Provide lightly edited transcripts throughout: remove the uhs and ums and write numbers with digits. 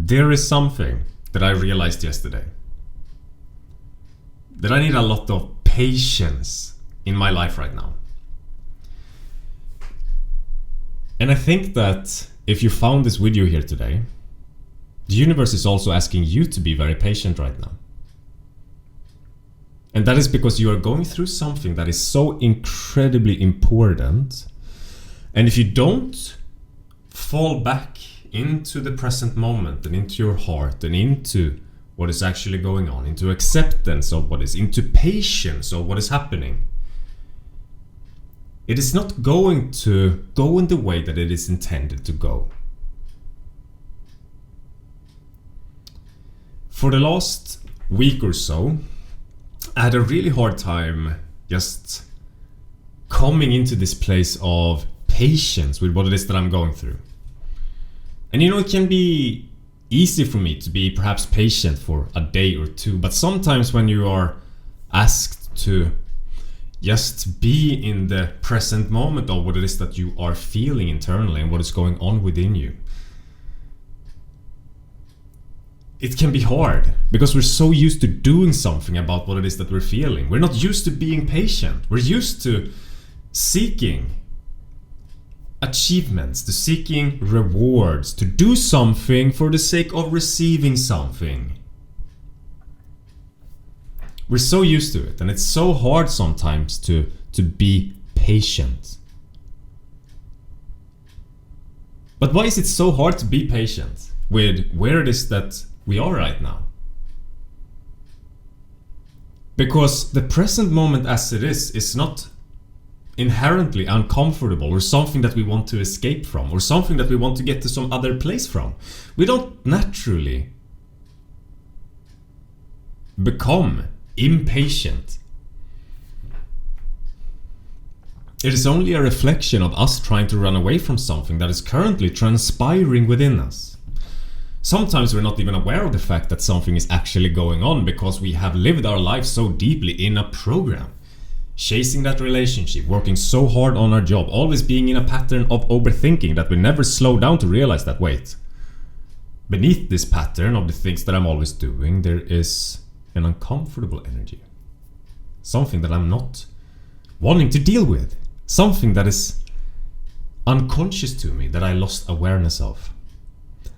There is something that I realized yesterday. That I need a lot of patience in my life right now. And I think that if you found this video here today, the universe is also asking you to be very patient right now. And that is because you are going through something that is so incredibly important. And if you don't fall back into the present moment and into your heart and into what is actually going on, into acceptance of what is, into patience of what is happening, it is not going to go in the way that it is intended to go. For the last week or so, I had a really hard time just coming into this place of patience with what it is that I'm going through. And you know, it can be easy for me to be perhaps patient for a day or two, but sometimes when you are asked to just be in the present moment of what it is that you are feeling internally and what is going on within you, it can be hard because we're so used to doing something about what it is that we're feeling. We're not used to being patient. We're used to seeking achievements, to seeking rewards, to do something for the sake of receiving something. We're so used to it, and it's so hard sometimes to be patient. But why is it so hard to be patient with where it is that we are right now? Because the present moment as it is not inherently uncomfortable or something that we want to escape from or something that we want to get to some other place from. We don't naturally become impatient. It is only a reflection of us trying to run away from something that is currently transpiring within us. Sometimes we're not even aware of the fact that something is actually going on because we have lived our life so deeply in a program. Chasing that relationship, working so hard on our job, always being in a pattern of overthinking that we never slow down to realize that, wait, beneath this pattern of the things that I'm always doing, there is an uncomfortable energy. Something that I'm not wanting to deal with. Something that is unconscious to me that I lost awareness of.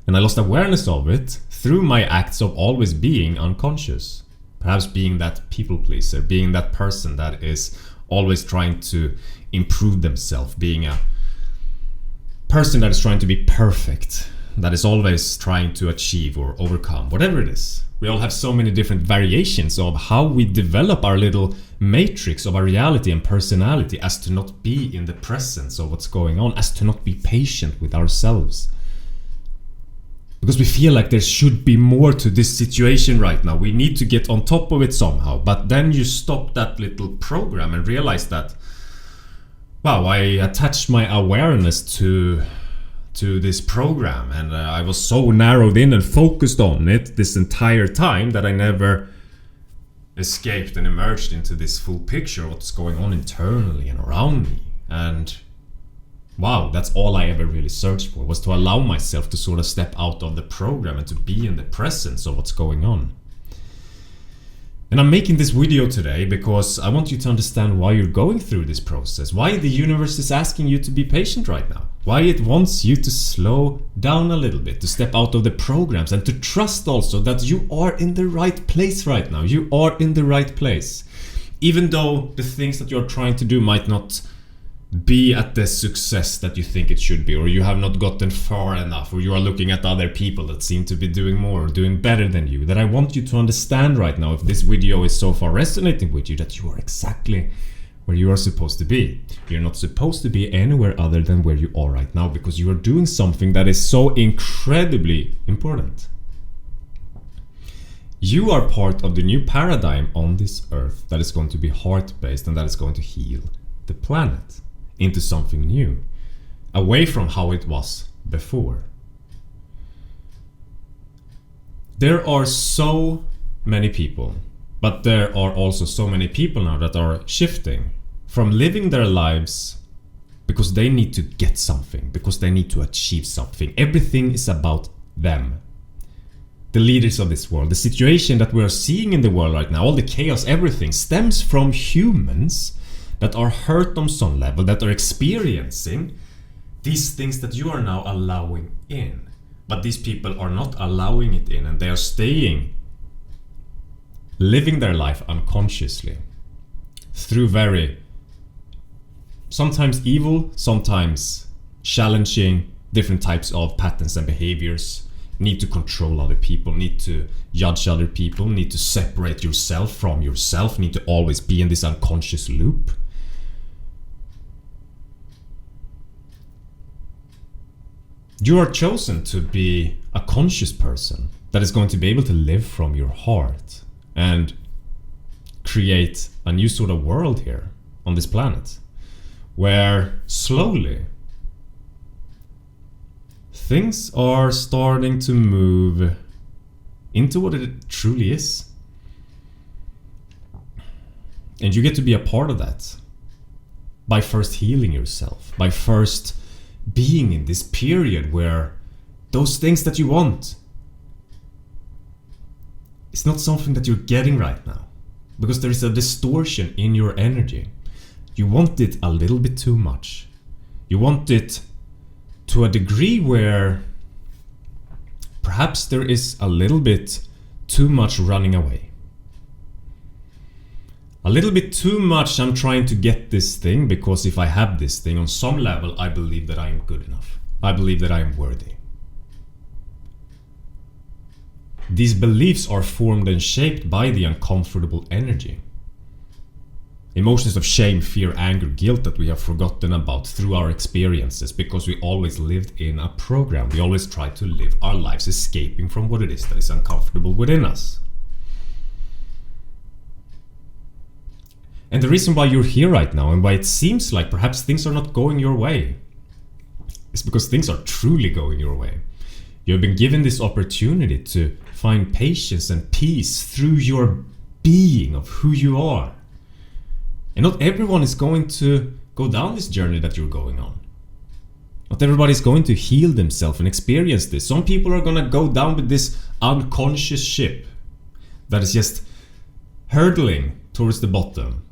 And I lost awareness of it through my acts of always being unconscious. Perhaps being that people pleaser, being that person that is always trying to improve themselves, being a person that is trying to be perfect, that is always trying to achieve or overcome, whatever it is. We all have so many different variations of how we develop our little matrix of our reality and personality as to not be in the presence of what's going on, as to not be patient with ourselves. Because we feel like there should be more to this situation right now. We need to get on top of it somehow. But then you stop that little program and realize that, wow, I attached my awareness to this program, and I was so narrowed in and focused on it this entire time that I never escaped and emerged into this full picture of what's going on internally and around me. And wow, that's all I ever really searched for, was to allow myself to sort of step out of the program and to be in the presence of what's going on. And I'm making this video today because I want you to understand why you're going through this process, why the universe is asking you to be patient right now, why it wants you to slow down a little bit, to step out of the programs, and to trust also that you are in the right place right now. You are in the right place. Even though the things that you're trying to do might not be at the success that you think it should be, or you have not gotten far enough, or you are looking at other people that seem to be doing more or doing better than you, that I want you to understand right now, if this video is so far resonating with you, that you are exactly where you are supposed to be. You're not supposed to be anywhere other than where you are right now, because you are doing something that is so incredibly important. You are part of the new paradigm on this earth that is going to be heart-based and that is going to heal the planet into something new, away from how it was before. There are so many people, but there are also so many people now that are shifting from living their lives because they need to get something, because they need to achieve something. Everything is about them. the leaders of this world, the situation that we are seeing in the world right now, all the chaos, everything stems from humans that are hurt on some level, that are experiencing these things that you are now allowing in. But these people are not allowing it in, and they are staying, living their life unconsciously through very, sometimes evil, sometimes challenging, different types of patterns and behaviors. Need to control other people, need to judge other people, need to separate yourself from yourself, need to always be in this unconscious loop. You are chosen to be a conscious person that is going to be able to live from your heart and create a new sort of world here on this planet, where slowly things are starting to move into what it truly is. And you get to be a part of that by first healing yourself, by first being in this period where those things that you want, it's not something that you're getting right now, because there is a distortion in your energy. You want it a little bit too much. You want it to a degree where perhaps there is a little bit too much running away. A little bit too much, I'm trying to get this thing, because if I have this thing on some level, I believe that I am good enough. I believe that I am worthy. These beliefs are formed and shaped by the uncomfortable energy. Emotions of shame, fear, anger, guilt that we have forgotten about through our experiences, because we always lived in a program. We always try to live our lives escaping from what it is that is uncomfortable within us. And the reason why you're here right now, and why it seems like perhaps things are not going your way, is because things are truly going your way. You have been given this opportunity to find patience and peace through your being of who you are. And not everyone is going to go down this journey that you're going on. Not everybody is going to heal themselves and experience this. Some people are going to go down with this unconscious ship that is just hurtling towards the bottom,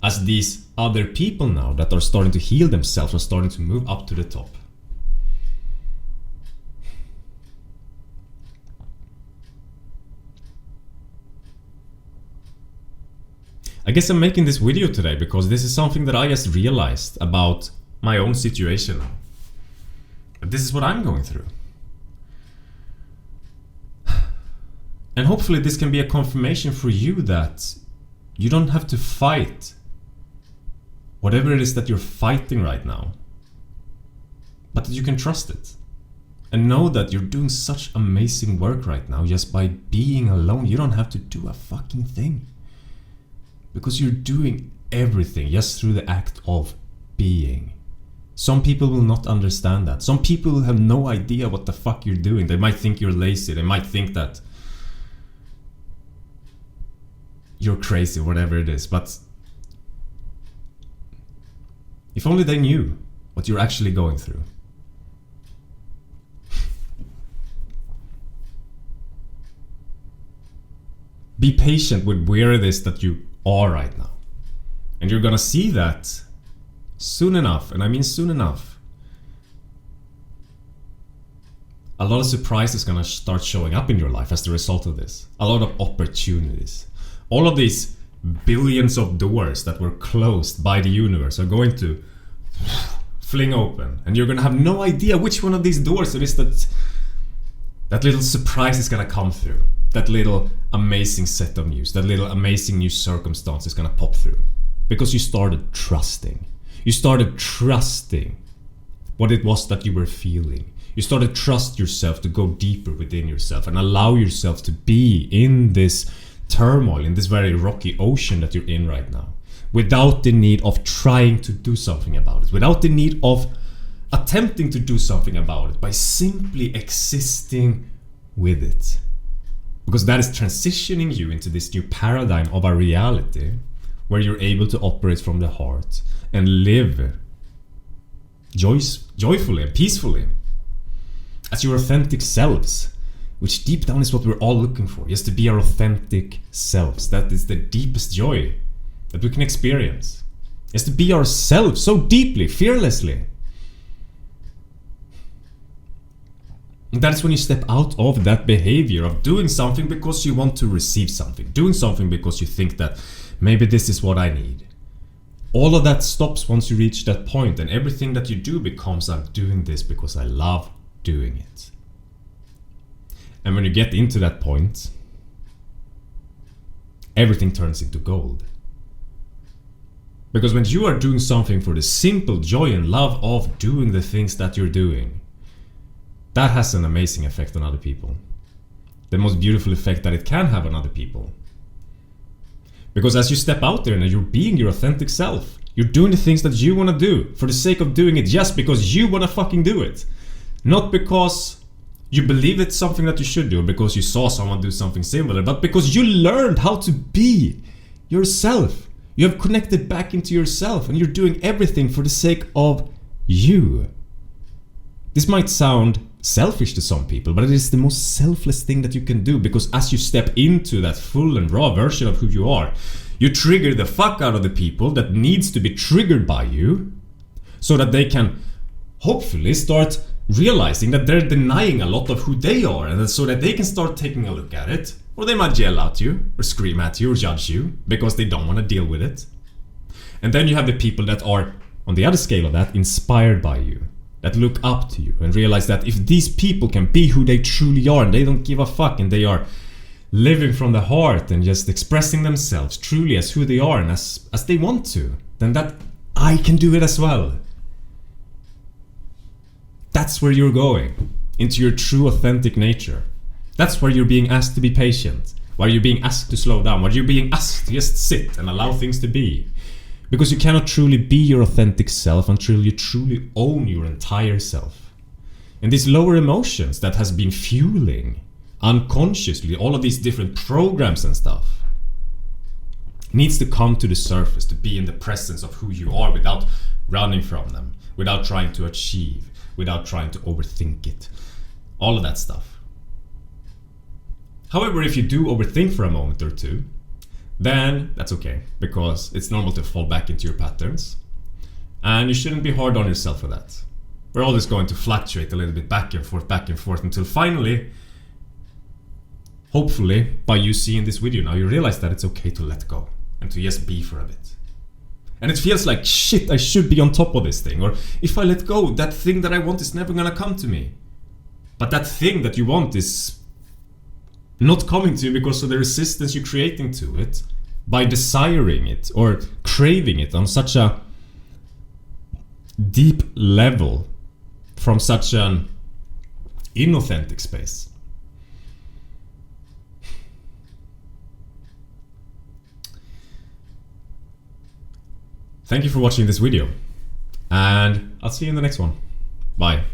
as these other people now that are starting to heal themselves are starting to move up to the top. I guess I'm making this video today because this is something that I just realized about my own situation now. This is what I'm going through. And hopefully this can be a confirmation for you that you don't have to fight whatever it is that you're fighting right now, but that you can trust it and know that you're doing such amazing work right now just by being alone. You don't have to do a fucking thing, because you're doing everything just through the act of being. Some people will not understand that. Some people will have no idea what the fuck you're doing. They might think you're lazy. They might think that you're crazy, whatever it is. But if only they knew what you're actually going through. Be patient with where it is that you are right now. And you're gonna see that soon enough, and I mean soon enough. A lot of surprise is gonna start showing up in your life as the result of this. A lot of opportunities. All of these billions of doors that were closed by the universe are going to fling open, and you're gonna have no idea which one of these doors it is that little surprise is gonna come through. That little amazing set of news, that little amazing new circumstance is gonna pop through. Because you started trusting. You started trusting what it was that you were feeling. You started to trust yourself to go deeper within yourself and allow yourself to be in this turmoil, in this very rocky ocean that you're in right now, without the need of trying to do something about it, without the need of attempting to do something about it, by simply existing with it. Because that is transitioning you into this new paradigm of a reality where you're able to operate from the heart and live joyfully and peacefully as your authentic selves, which deep down is what we're all looking for, just to be our authentic selves. That is the deepest joy that we can experience. Just to be ourselves so deeply, fearlessly. And that's when you step out of that behavior of doing something because you want to receive something, doing something because you think that maybe this is what I need. All of that stops once you reach that point, and everything that you do becomes, I'm doing this because I love doing it. And when you get into that point, everything turns into gold. Because when you are doing something for the simple joy and love of doing the things that you're doing, that has an amazing effect on other people. The most beautiful effect that it can have on other people. Because as you step out there and you're being your authentic self, you're doing the things that you want to do for the sake of doing it, just because you want to fucking do it. Not because you believe it's something that you should do, or because you saw someone do something similar, but because you learned how to be yourself. You have connected back into yourself, and you're doing everything for the sake of you. This might sound selfish to some people, but it is the most selfless thing that you can do, because as you step into that full and raw version of who you are, you trigger the fuck out of the people that needs to be triggered by you, so that they can hopefully start realizing that they're denying a lot of who they are, and so that they can start taking a look at it. Or they might yell at you, or scream at you, or judge you, because they don't want to deal with it. And then you have the people that are, on the other scale of that, inspired by you, that look up to you, and realize that if these people can be who they truly are, and they don't give a fuck, and they are living from the heart, and just expressing themselves truly as who they are, and as they want to, then that I can do it as well. That's where you're going, into your true authentic nature. That's where you're being asked to be patient, where you're being asked to slow down, where you're being asked to just sit and allow things to be. Because you cannot truly be your authentic self until you truly own your entire self. And these lower emotions that has been fueling unconsciously all of these different programs and stuff needs to come to the surface, to be in the presence of who you are without running from them, without trying to achieve, without trying to overthink it. All of that stuff. However, if you do overthink for a moment or two, then that's okay, because it's normal to fall back into your patterns. And you shouldn't be hard on yourself for that. We're always going to fluctuate a little bit back and forth until finally, hopefully, by you seeing this video now, you realize that it's okay to let go and to just be for a bit. And it feels like, shit, I should be on top of this thing. Or if I let go, that thing that I want is never gonna come to me. But that thing that you want is not coming to you because of the resistance you're creating to it by desiring it or craving it on such a deep level from such an inauthentic space. Thank you for watching this video, and I'll see you in the next one. Bye.